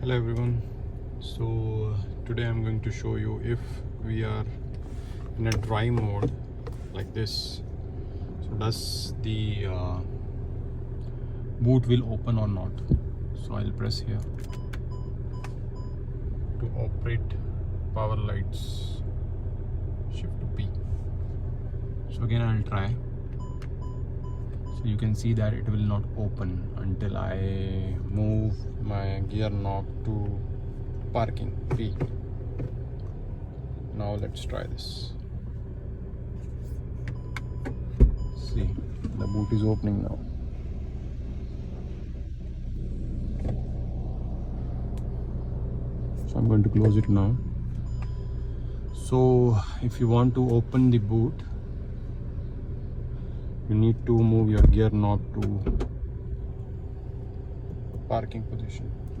Hello everyone. So today I'm going to show you if we are in a dry mode like this, so does the boot will open or not. So I'll press here to operate power lights, shift to P. So again I'll try. So you can see that it will not open until I move my gear knob to parking P. Now let's try this. See, the boot is opening now. So I'm going to close it now. So if you want to open the boot, you need to move your gear knob to parking position.